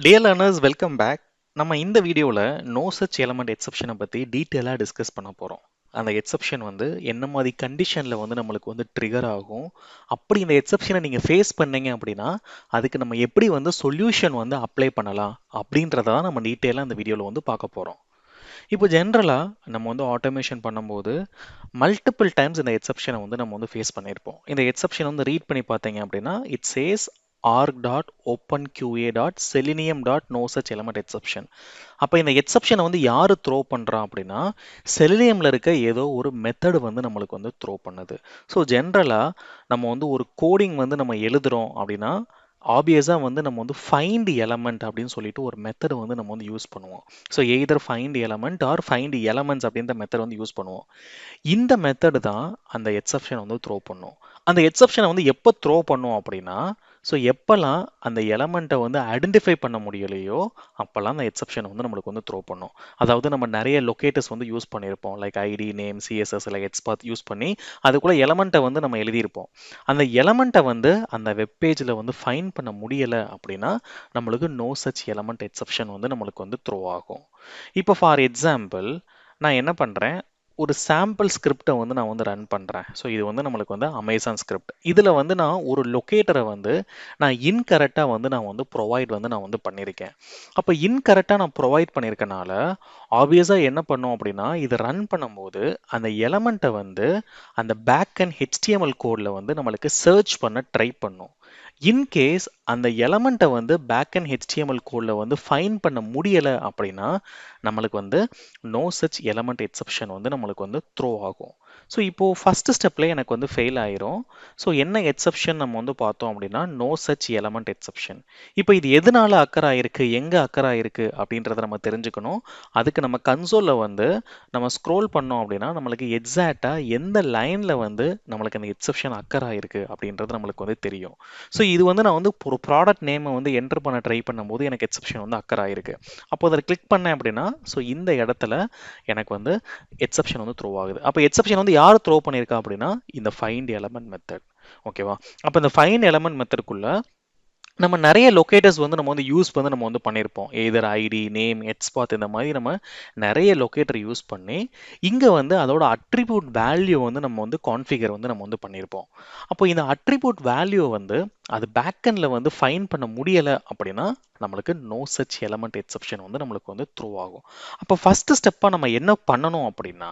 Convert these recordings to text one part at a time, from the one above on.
Dear learners, welcome back. நம்ம இந்த வீடியோவில் நோ சச் எலமெண்ட் எக்ஸப்ஷனை பற்றி டீட்டெயிலாக டிஸ்கஸ் பண்ண போகிறோம். அந்த எக்ஸப்ஷன் வந்து என்ன மாதிரி கண்டிஷனில் வந்து நம்மளுக்கு வந்து ட்ரிகர் ஆகும், அப்படி இந்த எக்ஸப்ஷனை நீங்கள் ஃபேஸ் பண்ணீங்க அப்படின்னா அதுக்கு நம்ம எப்படி வந்து சொல்யூஷன் வந்து அப்ளை பண்ணலாம் அப்படின்றத தான் நம்ம டீட்டெயிலாக இந்த வீடியோவில் வந்து பார்க்க போகிறோம். இப்போ ஜென்ரலாக நம்ம வந்து ஆட்டோமேஷன் பண்ணும்போது மல்டிபிள் டைம்ஸ் இந்த எக்ஸப்ஷனை வந்து நம்ம வந்து ஃபேஸ் பண்ணியிருப்போம். இந்த எக்ஸப்ஷனை வந்து ரீட் பண்ணி பார்த்தீங்க அப்படின்னா இட் சேஸ் arg.openqa.selenium.noSuchElementException. அப்போ இந்த எக்ஸப்ஷனை வந்து யார் த்ரோ பண்ணுறா அப்படின்னா செலினியமில் இருக்க ஏதோ ஒரு மெத்தடு வந்து நம்மளுக்கு வந்து த்ரோ பண்ணுது. ஸோ ஜென்ரலாக நம்ம வந்து ஒரு கோடிங் வந்து நம்ம எழுதுகிறோம் அப்படின்னா ஆப்வியஸாக வந்து நம்ம வந்து ஃபைண்ட் எலமெண்ட் அப்படின்னு சொல்லிட்டு ஒரு மெத்தட் வந்து நம்ம வந்து யூஸ் பண்ணுவோம். So either find element or find elements அப்படின்ற மெத்தட் வந்து யூஸ் பண்ணுவோம். இந்த மெத்தட் தான் அந்த எக்ஸப்ஷனை வந்து த்ரோ பண்ணும். அந்த எக்ஸப்ஷனை வந்து எப்போ த்ரோ பண்ணும் அப்படின்னா ஸோ எப்போல்லாம் அந்த எலமெண்ட்டை வந்து ஐடென்டிஃபை பண்ண முடியலையோ அப்போல்லாம் அந்த எக்ஸப்ஷனை வந்து நம்மளுக்கு வந்து த்ரோ பண்ணும். அதாவது நம்ம நிறைய லொகேட்டர்ஸ் வந்து யூஸ் பண்ணியிருப்போம், லைக் ஐடி, நேம், சிஎஸ்எஸ் இல்லை XPath யூஸ் பண்ணி அதுக்குள்ள எலமெண்ட்டை வந்து நம்ம எழுதியிருப்போம். அந்த எலமெண்ட்டை வந்து அந்த வெப்பேஜில் வந்து ஃபைண்ட் பண்ண முடியலை அப்படின்னா நம்மளுக்கு நோ சச் எலமெண்ட் எக்ஸப்ஷன் வந்து நம்மளுக்கு வந்து த்ரோ ஆகும். இப்போ ஃபார் எக்ஸாம்பிள் நான் என்ன பண்ணுறேன், ஒரு சாம்பிள் ஸ்கிரிப்டை வந்து நான் வந்து ரன் பண்ணுறேன். ஸோ இது வந்து நம்மளுக்கு வந்து அமேசான் ஸ்கிரிப்ட். இதில் வந்து நான் ஒரு லொக்கேட்டரை வந்து நான் இன்கரெக்டாக வந்து நான் வந்து ப்ரொவைட் வந்து நான் வந்து பண்ணியிருக்கேன். அப்போ இன்கரெக்டாக நான் ப்ரொவைட் பண்ணியிருக்கனால ஆப்வியஸாக என்ன பண்ணோம் அப்படின்னா இது ரன் பண்ணும்போது அந்த எலமெண்ட்டை வந்து அந்த பேக் அண்ட் HTML கோடில் வந்து நம்மளுக்கு சர்ச் பண்ண ட்ரை பண்ணும். இன்கேஸ் அந்த எலமெண்ட்டை வந்து பேக் அண்ட் HTML கோடில் வந்து ஃபைண்ட் பண்ண முடியலை அப்படின்னா நம்மளுக்கு வந்து நோ சச் எலமெண்ட் எக்ஸப்ஷன் வந்து நம்மளுக்கு வந்து த்ரோ ஆகும். ஸோ இப்போது ஃபஸ்ட்டு ஸ்டெப்பில் எனக்கு வந்து ஃபெயில் ஆயிரும். ஸோ என்ன எக்ஸப்ஷன் நம்ம வந்து பார்த்தோம் அப்படின்னா நோ சச் எலமெண்ட் எக்ஸப்ஷன். இப்போ இது எதனால அக்கர் ஆயிருக்கு, எங்கே அக்கர் ஆயிருக்கு அப்படின்றத நம்ம தெரிஞ்சுக்கணும். அதுக்கு நம்ம கன்சோலில் வந்து நம்ம ஸ்க்ரோல் பண்ணோம் அப்படின்னா நம்மளுக்கு எக்ஸாக்டாக எந்த லைனில் வந்து நம்மளுக்கு அந்த எக்ஸப்ஷன் அக்கர் ஆயிருக்கு அப்படின்றது நம்மளுக்கு வந்து தெரியும். ஸோ இது வந்து நான் வந்து ஒரு ப்ராடக்ட் நேமை வந்து என்டர் பண்ண ட்ரை பண்ணும்போது எனக்கு எக்ஸப்ஷன் வந்து அக்கர் ஆயிருக்கு. அப்போ அதை கிளிக் பண்ணேன் அப்படின்னா ஸோ இந்த இடத்துல எனக்கு வந்து எக்ஸப்ஷன் வந்து த்ரோ ஆகுது. அப்போ எக்ஸப்ஷன் வந்து யார் த்ரோ பண்ணியிருக்கா அப்படின்னா இந்த ஃபைண்ட் எலமெண்ட் மெத்தட். ஓகேவா? அப்போ இந்த ஃபைண்ட் எலமெண்ட் மெத்தடுக்குள்ள நம்ம நிறைய லொகேட்டர்ஸ் வந்து நம்ம வந்து யூஸ் வந்து நம்ம வந்து பண்ணியிருப்போம். எய்தர் ஐடி, நேம், XPath இந்த மாதிரி நம்ம நிறைய லொகேட்டர் யூஸ் பண்ணி இங்கே வந்து அதோட அட்ரிபியூட் வேல்யூ வந்து நம்ம வந்து கான்ஃபிகர் வந்து நம்ம வந்து பண்ணியிருப்போம். அப்போ இந்த அட்ரிபியூட் வேல்யூ வந்து அது பேக்கெண்டில் வந்து ஃபைண்ட் பண்ண முடியலை அப்படின்னா நம்மளுக்கு நோ சச் எலமெண்ட் எக்ஸப்ஷன் வந்து நம்மளுக்கு வந்து த்ரூ ஆகும். அப்போ ஃபஸ்ட்டு ஸ்டெப்பாக நம்ம என்ன பண்ணணும் அப்படின்னா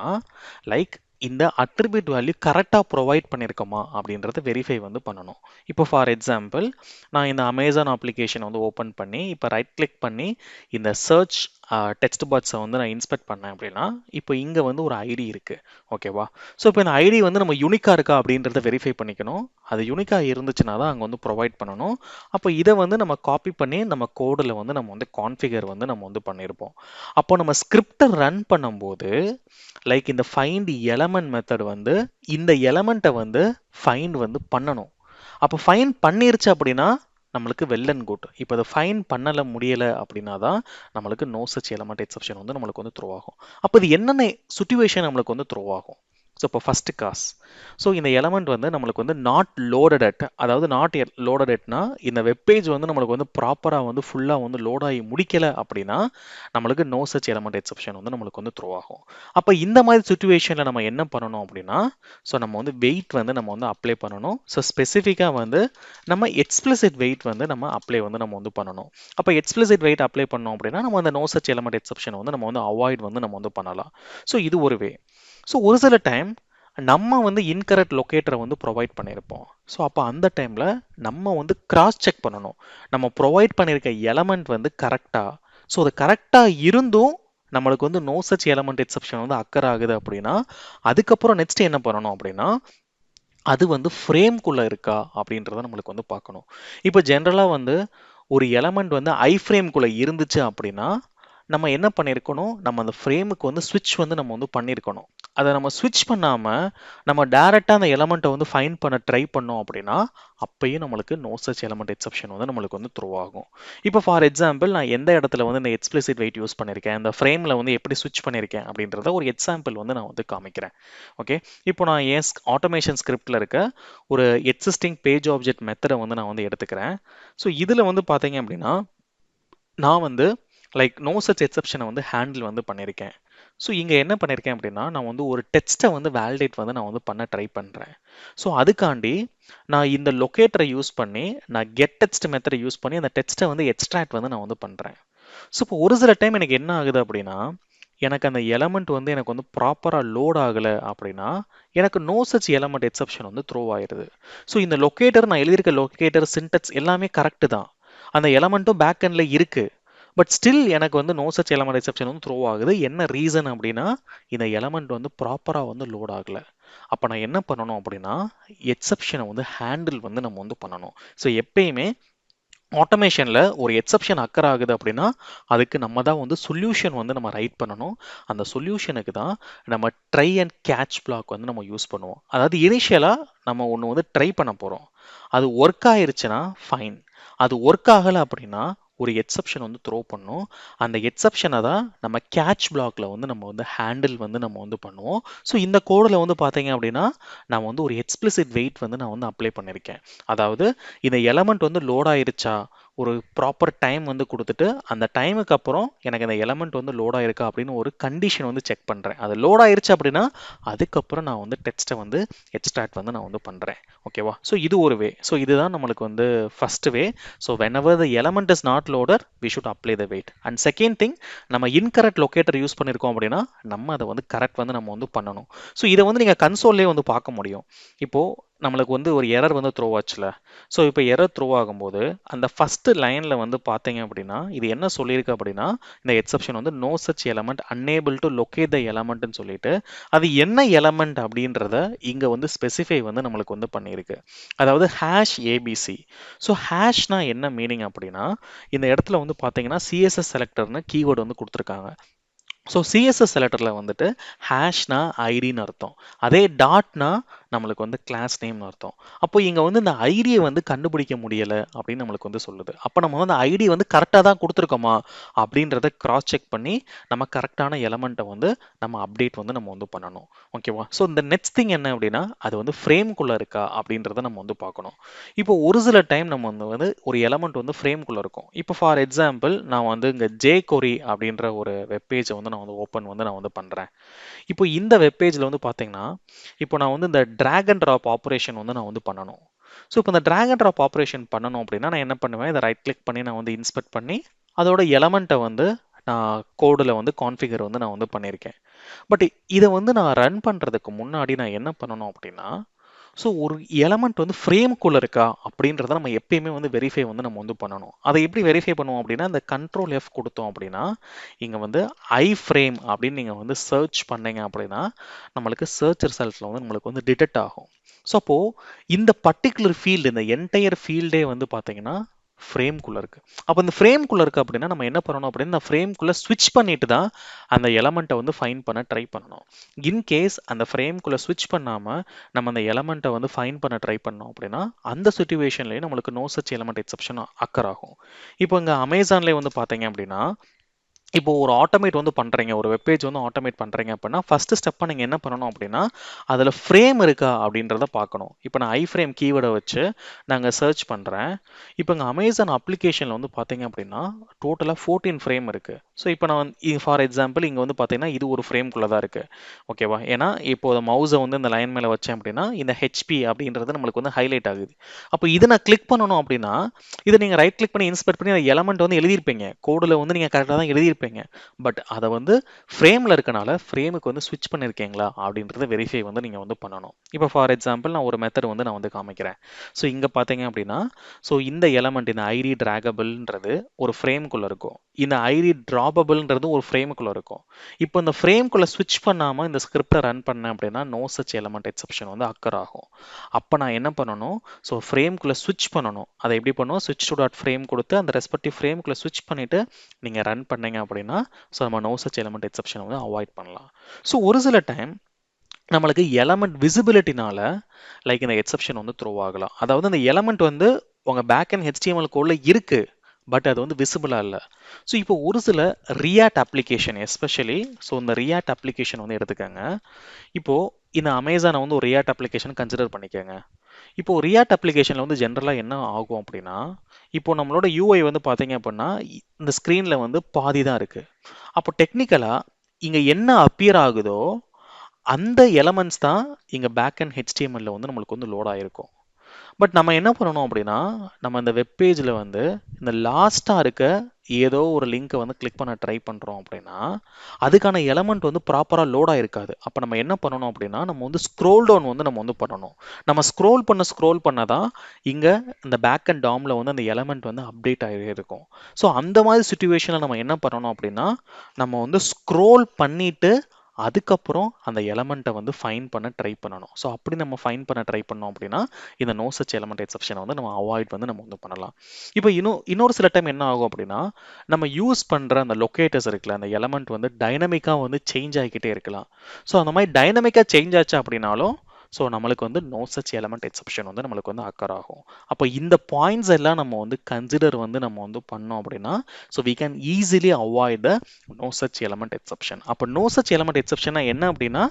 லைக் இந்த அட்ரிபியூட் வேல்யூ கரெக்டாக ப்ரொவைட் பண்ணியிருக்கோமா அப்படின்றத வெரிஃபை வந்து பண்ணணும். இப்போ ஃபார் எக்ஸாம்பிள் நான் இந்த அமேசான் அப்ளிகேஷன் வந்து ஓப்பன் பண்ணி இப்போ ரைட் கிளிக் பண்ணி இந்த சர்ச் டெக்ஸ்ட் பாக்ஸை வந்து நான் இன்ஸ்பெக்ட் பண்ணேன் அப்படின்னா இப்போ இங்கே வந்து ஒரு ஐடி இருக்குது. ஓகேவா? ஸோ இப்போ இந்த ஐடி வந்து நம்ம யூனிக்காக இருக்கா அப்படின்றத வெரிஃபை பண்ணிக்கணும். அது யூனிக்காக இருந்துச்சுன்னா தான் அங்கே வந்து ப்ரொவைட் பண்ணணும். அப்போ இதை வந்து நம்ம காப்பி பண்ணி நம்ம கோடில் வந்து நம்ம வந்து கான்ஃபிகர் வந்து நம்ம வந்து பண்ணியிருப்போம். அப்போ நம்ம ஸ்கிரிப்டை ரன் பண்ணும்போது லைக் இந்த ஃபைண்ட் எலமெண்ட் மெத்தட் வந்து இந்த எலமெண்ட்டை வந்து ஃபைண்ட் வந்து பண்ணணும். அப்போ ஃபைன் பண்ணிருச்சு அப்படின்னா நம்மளுக்கு வெல் அண்ட் குட். இப்போ அதை ஃபைன் பண்ணல முடியலை அப்படின்னா தான் நம்மளுக்கு நோ சச் எலமெண்ட் எக்ஸப்ஷன் வந்து நம்மளுக்கு வந்து த்ரோ ஆகும். அப்போ இது என்னென்ன சுச்சுவேஷன் நம்மளுக்கு வந்து த்ரோ ஆகும்? ஸோ இப்போ ஃபஸ்ட்டு காஸ். ஸோ இந்த எலமெண்ட் வந்து நம்மளுக்கு வந்து நாட் லோடட் அட், அதாவது நாட் லோடட் அட்னா இந்த வெப்பேஜ் வந்து நம்மளுக்கு வந்து ப்ராப்பராக வந்து ஃபுல்லாக வந்து லோட் ஆகி முடிக்கலை அப்படின்னா நம்மளுக்கு நோ சச் எலமெண்ட் எக்ஸப்ஷன் வந்து நம்மளுக்கு வந்து த்ரோ ஆகும். அப்போ இந்த மாதிரி சுச்சுவேஷனில் நம்ம என்ன பண்ணணும் அப்படின்னா ஸோ நம்ம வந்து வெயிட் வந்து நம்ம வந்து அப்ளை பண்ணணும். ஸோ ஸ்பெசிஃபிக்காக வந்து நம்ம எக்ஸ்பிளிசிட் வெயிட் வந்து நம்ம அப்ளை வந்து நம்ம வந்து பண்ணணும். அப்போ எக்ஸ்பிளிசிட் வெயிட் அப்ளை பண்ணோம் அப்படின்னா நம்ம அந்த நோ சச் எலமெண்ட் எக்ஸப்ஷன் வந்து நம்ம வந்து அவாய்ட் வந்து நம்ம வந்து பண்ணலாம். ஸோ இது ஒரு வே. ஸோ ஒரு சில டைம் நம்ம வந்து இன்கரெக்ட் லொகேட்டரை வந்து ப்ரொவைட் பண்ணியிருப்போம். ஸோ அப்போ அந்த டைமில் நம்ம வந்து கிராஸ் செக் பண்ணணும், நம்ம ப்ரொவைட் பண்ணியிருக்க எலமெண்ட் வந்து கரெக்டாக. ஸோ அது கரெக்டாக இருந்தும் நம்மளுக்கு வந்து நோ சச் எலமெண்ட் எக்ஸப்ஷன் வந்து அக்கர் ஆகுது அப்படின்னா அதுக்கப்புறம் நெக்ஸ்ட் என்ன பண்ணணும் அப்படின்னா அது வந்து ஃப்ரேம்குள்ளே இருக்கா அப்படின்றத நம்மளுக்கு வந்து பார்க்கணும். இப்போ ஜென்ரலாக வந்து ஒரு எலமெண்ட் வந்து ஐஃப்ரேம்குள்ளே இருந்துச்சு அப்படின்னா நம்ம என்ன பண்ணியிருக்கணும், நம்ம அந்த ஃப்ரேமுக்கு வந்து ஸ்விட்ச் வந்து நம்ம வந்து பண்ணியிருக்கணும். அதை நம்ம ஸ்விட்ச் பண்ணாமல் நம்ம டேரெக்டாக அந்த எலமெண்ட்டை வந்து ஃபைண்ட் பண்ண ட்ரை பண்ணோம் அப்படின்னா அப்பயும் நம்மளுக்கு நோ சச் எலமெண்ட் எக்ஸப்ஷன் வந்து நம்மளுக்கு வந்து த்ரோ ஆகும். இப்போ ஃபார் எக்ஸாம்பிள் நான் எந்த இடத்துல வந்து இந்த எக்ஸ்பிளிசிட் வெயிட் யூஸ் பண்ணியிருக்கேன், அந்த ஃப்ரேமில் வந்து எப்படி ஸ்விட்ச் பண்ணியிருக்கேன் அப்படின்றத ஒரு எக்ஸாம்பிள் வந்து நான் வந்து காமிக்கிறேன். ஓகே, இப்போ நான் என் ஆட்டோமேஷன் ஸ்கிரிப்டில் இருக்க ஒரு எக்ஸிஸ்டிங் பேஜ் ஆப்ஜெக்ட் மெத்தடை வந்து நான் வந்து எடுத்துக்கிறேன். ஸோ இதில் வந்து பார்த்தீங்க அப்படின்னா நான் வந்து லைக் நோ சச் எக்ஸப்ஷனை வந்து ஹேண்டில் வந்து பண்ணியிருக்கேன். ஸோ இங்கே என்ன பண்ணியிருக்கேன் அப்படின்னா, நான் வந்து ஒரு டெக்ஸ்ட்டை வந்து வேலிடேட் வந்து நான் வந்து பண்ண ட்ரை பண்ணுறேன். ஸோ அதுக்காண்டி நான் இந்த லொக்கேட்டரை யூஸ் பண்ணி நான் கெட் டெக்ஸ்ட் மெத்தடை யூஸ் பண்ணி அந்த டெக்ஸ்ட்டை வந்து எக்ஸ்ட்ராக்ட் வந்து நான் வந்து பண்ணுறேன். ஸோ இப்போ ஒரு சில டைம் எனக்கு என்ன ஆகுது அப்படின்னா, எனக்கு அந்த எலமெண்ட் வந்து எனக்கு வந்து ப்ராப்பராக லோட் ஆகலை அப்படின்னா எனக்கு நோ சச் எலமெண்ட் எக்ஸப்ஷன் வந்து த்ரோ ஆயிடுது. ஸோ இந்த லொக்கேட்டர் நான் எழுதியிருக்க லொக்கேட்டர் சின்டெக்ஸ் எல்லாமே கரெக்டு தான், அந்த எலமெண்ட்டும் பேக் எண்டில் இருக்குது. பட் ஸ்டில் எனக்கு வந்து நோ சச் எலமெண்ட் எக்ஸப்ஷன் வந்து த்ரோ ஆகுது. என்ன ரீசன் அப்படின்னா, இந்த எலமெண்ட் வந்து ப்ராப்பராக வந்து லோட் ஆகலை. அப்போ நான் என்ன பண்ணணும் அப்படின்னா, எக்ஸப்ஷனை வந்து ஹேண்டில் வந்து நம்ம வந்து பண்ணணும். ஸோ எப்பயுமே ஆட்டோமேஷனில் ஒரு எக்ஸப்ஷன் அக்கர் ஆகுது அப்படின்னா அதுக்கு நம்ம தான் வந்து சொல்யூஷன் வந்து நம்ம ரைட் பண்ணணும். அந்த சொல்யூஷனுக்கு தான் நம்ம ட்ரை அண்ட் கேட்ச் பிளாக் வந்து நம்ம யூஸ் பண்ணுவோம். அதாவது இனிஷியலாக நம்ம ஒன்று வந்து ட்ரை பண்ண போகிறோம், அது ஒர்க் ஆயிருச்சுன்னா ஃபைன், அது ஒர்க் ஆகலை அப்படின்னா ஒரு எக்ஸப்ஷன் வந்து த்ரோ பண்ணும். அந்த எக்ஸப்ஷனை தான் நம்ம கேட்ச் பிளாக்ல வந்து நம்ம வந்து ஹேண்டில் வந்து நம்ம வந்து பண்ணுவோம். ஸோ இந்த கோடில் வந்து பார்த்தீங்க அப்படின்னா நான் வந்து ஒரு எக்ஸ்பிளிசிட் வெயிட் வந்து நான் வந்து அப்ளை பண்ணியிருக்கேன். அதாவது இந்த எலமெண்ட் வந்து லோட் ஆயிருச்சா, ஒரு ப்ராப்பர் டைம் வந்து கொடுத்துட்டு அந்த டைமுக்கு அப்புறம் எனக்கு இந்த எலமெண்ட் வந்து லோட் ஆயிருக்கா அப்படின்னு ஒரு கண்டிஷன் வந்து செக் பண்ணுறேன். அது லோட் ஆயிருச்சு அப்படின்னா அதுக்கப்புறம் நான் வந்து டெக்ஸ்ட்டை வந்து எக்ஸ்ட்ராக்ட் வந்து நான் வந்து பண்ணுறேன். ஓகேவா? ஸோ இது ஒரு வே. ஸோ இதுதான் நம்மளுக்கு வந்து first way. So whenever the element is not loaded we should apply the weight. And second thing, நம்ம incorrect locator யூஸ் பண்ணியிருக்கோம் அப்படின்னா நம்ம அதை வந்து கரெக்ட் வந்து நம்ம வந்து பண்ணணும். ஸோ இதை வந்து நீங்கள் கன்சோல்லே வந்து பார்க்க முடியும். இப்போ நம்மளுக்கு வந்து ஒரு எரர் வந்து த்ரோ ஆச்சுல. ஸோ இப்போ எரர் த்ரோ ஆகும்போது அந்த ஃபர்ஸ்ட் லைனில் வந்து பார்த்தீங்க அப்படின்னா இது என்ன சொல்லியிருக்கு அப்படின்னா, இந்த எக்ஸப்ஷன் வந்து no such element unable to locate the எலமெண்ட்னு சொல்லிட்டு அது என்ன எலமெண்ட் அப்படின்றத இங்கே வந்து ஸ்பெசிஃபை வந்து நம்மளுக்கு வந்து பண்ணியிருக்கு. அதாவது ஹேஷ் ஏபிசி. ஸோ ஹேஷ்னா என்ன மீனிங் அப்படின்னா, இந்த இடத்துல வந்து பார்த்தீங்கன்னா சிஎஸ்எஸ் செலக்டர்னு கீவேர்டு வந்து கொடுத்துருக்காங்க. ஸோ சிஎஸ்எஸ் செலக்டரில் வந்துட்டு ஹேஷ்னா ஐடின்னு அர்த்தம், அதே டாட்னா நம்மளுக்கு வந்து கிளாஸ் நேம்னு அர்த்தம். அப்போ இங்கே வந்து இந்த ஐடியை வந்து கண்டுபிடிக்க முடியலை அப்படின்னு நம்மளுக்கு வந்து சொல்லுது. அப்போ நம்ம வந்து ஐடி வந்து கரெக்டாக தான் கொடுத்துருக்கோமா அப்படின்றத கிராஸ் செக் பண்ணி நம்ம கரெக்டான எலமெண்ட்டை வந்து நம்ம அப்டேட் வந்து நம்ம வந்து பண்ணணும். ஓகேவா? ஸோ இந்த நெக்ஸ்ட் திங் என்ன அப்படின்னா, அது வந்து ஃப்ரேம்குள்ளே இருக்கா அப்படின்றத நம்ம வந்து பார்க்கணும். இப்போ ஒரு சில டைம் நம்ம வந்து ஒரு எலமெண்ட் வந்து ஃப்ரேம்குள்ளே இருக்கும். இப்போ ஃபார் எக்ஸாம்பிள் நான் வந்து இங்கே ஜேகொரி அப்படின்ற ஒரு வெப்பேஜை வந்து நான் வந்து ஓப்பன் வந்து நான் வந்து பண்ணுறேன். இப்போ இந்த வெப்பேஜில் வந்து பார்த்தீங்கன்னா இப்போ நான் வந்து இந்த drag and drop ஆப்ரேஷன் வந்து நான் வந்து பண்ணணும். ஸோ இப்போ இந்த drag and drop ஆப்ரேஷன் பண்ணணும் அப்படின்னா நான் என்ன பண்ணுவேன், இதை ரைட் கிளிக் பண்ணி நான் வந்து இன்ஸ்பெக்ட் பண்ணி அதோட எலமெண்ட்டை வந்து நான் கோடில் வந்து கான்ஃபிகர் வந்து நான் வந்து பண்ணியிருக்கேன். பட் இதை வந்து நான் ரன் பண்ணுறதுக்கு முன்னாடி நான் என்ன பண்ணணும் அப்படின்னா, ஸோ ஒரு எலமெண்ட் வந்து ஃப்ரேம்குள்ளே இருக்கா அப்படின்றத நம்ம எப்பயுமே வந்து வெரிஃபை வந்து நம்ம வந்து பண்ணணும். அதை எப்படி வெரிஃபை பண்ணுவோம் அப்படின்னா, இந்த கண்ட்ரோல் எஃப் கொடுத்தோம் அப்படின்னா இங்கே வந்து ஐஃப்ரேம் அப்படின்னு நீங்கள் வந்து சர்ச் பண்ணீங்க அப்படின்னா நம்மளுக்கு சர்ச் ரிசல்ட்ஸில் வந்து நம்மளுக்கு வந்து டிடெக்ட் ஆகும். ஸோ அப்போது இந்த பர்டிகுலர் ஃபீல்டு, இந்த என்டையர் ஃபீல்டே வந்து பார்த்தீங்கன்னா ஃப்ரேம்குள்ளே இருக்குது. அப்போ இந்த ஃப்ரேம்குள்ளே இருக்குது அப்படின்னா நம்ம என்ன பண்ணணும் அப்படின்னா, இந்த ஃப்ரேம்குள்ளே ஸ்விட்ச் பண்ணிட்டு தான் அந்த எலமெண்ட்டை வந்து ஃபைன் பண்ண ட்ரை பண்ணணும். இன்கேஸ் அந்த ஃப்ரேம்குள்ளே ஸ்விட்ச் பண்ணாமல் நம்ம அந்த எலமெண்ட்டை வந்து ஃபைன் பண்ண ட்ரை பண்ணோம் அப்படின்னா அந்த சுச்சுவேஷன்லேயே நம்மளுக்கு no such element exception occur ஆகும். இப்போ இங்கே அமேசான்லேயே வந்து பார்த்தீங்க அப்படின்னா, இப்போ ஒரு ஆட்டோமேட் வந்து பண்ணுறீங்க, ஒரு வெப்பேஜ் வந்து ஆட்டோமேட் பண்ணுறீங்க அப்படின்னா ஃபஸ்ட்டு ஸ்டெப்பாக நீங்கள் என்ன பண்ணணும் அப்படின்னா அதில் ஃப்ரேம் இருக்கா அப்படின்றத பார்க்கணும். இப்போ நான் ஐஃப்ரேம் கீவேர்டை வச்சு நாங்கள் சர்ச் பண்ணுறேன். இப்போ இங்கே அமேசான் அப்ளிகேஷனில் வந்து பார்த்தீங்க அப்படின்னா டோட்டலாக 14 ஃப்ரேம் இருக்குது. ஸோ இப்போ நான் வந்து ஃபார் எக்ஸாம்பிள் இங்கே வந்து பார்த்தீங்கன்னா இது ஒரு ஃப்ரேம்குள்ளே தான் இருக்குது. ஓகேவா? ஏன்னா இப்போ மவுஸை வந்து இந்த லைன் மேலே வச்சேன் அப்படின்னா இந்த ஹெச்பி அப்படின்றது நம்மளுக்கு வந்து ஹைலைட் ஆகுது. அப்போ இதை நான் கிளிக் பண்ணணும் அப்படின்னா இதை நீங்கள் ரைட் கிளிக் பண்ணி இன்ஸ்பெக்ட் பண்ணி அந்த எலமெண்ட் வந்து எழுதியிருப்பீங்க, கோடில் வந்து நீங்கள் கரெக்டாக தான் எழுதியிருப்பீங்க. பட் அதை வந்து ஃப்ரேமில் இருக்கனால ஃப்ரேமுக்கு வந்து ஸ்விட்ச் பண்ணியிருக்கீங்களா அப்படின்றத வெரிஃபை வந்து நீங்கள் வந்து பண்ணணும். இப்போ ஃபார் எக்ஸாம்பிள் நான் ஒரு மெத்தட் வந்து நான் வந்து காமிக்கிறேன். ஸோ இங்கே பார்த்தீங்க அப்படின்னா ஸோ இந்த எலமெண்ட் இந்த ஐடி டிராகபிள்ன்றது ஒரு ஃப்ரேமுக்குள்ளே இருக்கும், இந்த ஐடி ட்ராபபிள்ன்றது ஒரு ஃப்ரேமுக்குள்ளே இருக்கும். இப்போ இந்த ஃப்ரேமுக்குள்ளே ஸ்விட்ச் பண்ணாமல் இந்த ஸ்கிரிப்டை ரன் பண்ணேன் அப்படின்னா நோ சச் எலமெண்ட் எக்ஸப்ஷன் வந்து அக்கர் ஆகும். அப்போ நான் என்ன பண்ணணும், ஸோ ஃப்ரேம்குள்ளே ஸ்விட்ச் பண்ணணும். அதை எப்படி பண்ணுவோம், ஸ்விட்ச் டு டாட் ஃப்ரேம் கொடுத்து அந்த ரெஸ்பெக்டிவ் ஃப்ரேமுக்குள்ளே ஸ்விட்ச் பண்ணிவிட்டு நீங்கள் ரன் பண்ணீங்க அப்படின்னா ஸோ நம்ம நோ சச் எலமெண்ட் எக்ஸப்ஷனை வந்து அவாய்ட் பண்ணலாம். ஸோ ஒரு சில டைம் நம்மளுக்கு எலமெண்ட் விசிபிலிட்டினால லைக் இந்த எக்ஸப்ஷன் வந்து த்ரோ ஆகலாம். அதாவது அந்த எலமெண்ட் வந்து உங்கள் பேக் அண்ட் HTML கோடில் இருக்குது, பட் அது வந்து விசிபிளாக இல்லை. ஸோ இப்போ ஒரு சில ரியாக்ட் அப்ளிகேஷன் எஸ்பெஷலி, ஸோ இந்த ரியாக்ட் அப்ளிகேஷன் வந்து எடுத்துக்கோங்க. இப்போது இந்த அமேசானை வந்து ஒரு ரியாக்ட் அப்ளிகேஷன் கன்சிடர் பண்ணிக்கோங்க. இப்போ ரியாக்ட் அப்ளிகேஷனில் வந்து ஜென்ரலாக என்ன ஆகும் அப்படின்னா, இப்போ நம்மளோட யூஐ வந்து பார்த்தீங்க அப்படின்னா இந்த ஸ்க்ரீனில் வந்து பாதி தான் இருக்குது. அப்போ டெக்னிக்கலாக இங்கே என்ன அப்பியர் ஆகுதோ அந்த எலமெண்ட்ஸ் தான் இங்கே பேக் அண்ட் ஹெச்டிஎம்எல்ல வந்து நம்மளுக்கு வந்து லோட் ஆகிருக்கும். பட் நம்ம என்ன பண்ணணும் அப்படின்னா, நம்ம இந்த வெப் பேஜில் வந்து இந்த லாஸ்ட்டாக இருக்க ஏதோ ஒரு லிங்க்கை வந்து கிளிக் பண்ண ட்ரை பண்ணுறோம் அப்படின்னா அதுக்கான எலமெண்ட் வந்து ப்ராப்பராக லோடாக இருக்காது. அப்போ நம்ம என்ன பண்ணணும் அப்படின்னா, நம்ம வந்து ஸ்க்ரோல் டவுன் வந்து நம்ம வந்து பண்ணணும். நம்ம ஸ்க்ரோல் பண்ண தான் இங்கே இந்த பேக் அண்ட் டாமில் வந்து அந்த எலமெண்ட் வந்து அப்டேட் ஆகி இருக்கும். ஸோ அந்த மாதிரி சுச்சுவேஷனில் நம்ம என்ன பண்ணணும் அப்படின்னா, நம்ம வந்து ஸ்க்ரோல் பண்ணிவிட்டு அதுக்கப்புறம் அந்த எலமெண்ட்டை வந்து ஃபைன் பண்ண ட்ரை பண்ணணும். ஸோ அப்படி நம்ம ஃபைன் பண்ண ட்ரை பண்ணோம் அப்படின்னா இந்த நோ சச் எலமெண்ட் எக்ஸெப்ஷனை வந்து நம்ம அவாய்ட் வந்து நம்ம வந்து பண்ணலாம். இப்போ இன்னொரு சில டைம் என்ன ஆகும் அப்படின்னா, நம்ம யூஸ் பண்ணுற அந்த லொக்கேட்டர்ஸ் இருக்குல்ல, அந்த எலமெண்ட் வந்து டைனமிக்காக வந்து சேஞ்ச் ஆகிக்கிட்டே இருக்கலாம். ஸோ அந்த மாதிரி டைனமிக்காக சேஞ்ச் ஆச்சு அப்படின்னாலும் ஸோ நம்மளுக்கு வந்து நோ சச் எலமெண்ட் எக்ஸெப்ஷன் வந்து நம்மளுக்கு வந்து அக்கர் ஆகும். அப்போ இந்த பாயிண்ட்ஸ் எல்லாம் நம்ம வந்து கன்சிடர் வந்து நம்ம வந்து பண்ணோம் அப்படின்னா so we can easily avoid the no such element exception. அப்போ நோ சச் எலமெண்ட் எக்ஸெப்ஷனா என்ன அப்படின்னா,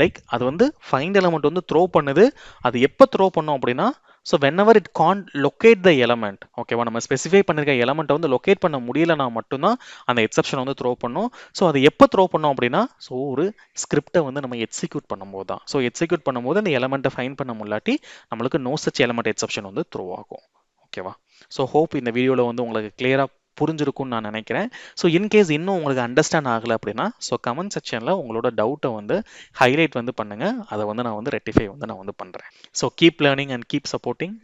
லைக் அது வந்து ஃபைண்ட் எலமெண்ட் வந்து த்ரோ பண்ணுது. அது எப்போ த்ரோ பண்ணோம் அப்படின்னா, so whenever it can't locate the element, ஓகேவா, நம்ம ஸ்பெசிஃபை பண்ணிருக்க எலமெண்ட்டை வந்து லொக்கேட் பண்ண முடியலனா மட்டும்தான் அந்த எக்ஸெப்ஷன் வந்து த்ரோ பண்ணும். ஸோ அது எப்போ த்ரோ பண்ணோம் அப்படின்னா, ஸோ ஒரு ஸ்கிரிப்டை வந்து நம்ம எக்ஸிக்யூட் பண்ணும்போது தான். ஸோ எக்ஸிக்யூட் பண்ணும்போது அந்த எலமெண்ட்டை ஃபைன் பண்ண முல்லாட்டி நம்மளுக்கு நோ சச் எலமெண்ட் எக்ஸெப்ஷன் வந்து த்ரோ ஆகும். ஓகேவா? ஸோ ஹோப் இந்த வீடியோவில் வந்து உங்களுக்கு கிளியராக புரிஞ்சிருக்கும்னு நான் நினைக்கிறேன். ஸோ இன்கேஸ் இன்னும் உங்களுக்கு அண்டர்ஸ்டாண்ட் ஆகலை அப்படின்னா ஸோ கமெண்ட் செக்ஷனில் உங்களோட டவுட்டை வந்து ஹைலைட் வந்து பண்ணுங்கள். அதை வந்து நான் வந்து ரெக்டிஃபை வந்து நான் வந்து பண்ணுறேன். So keep learning and keep supporting.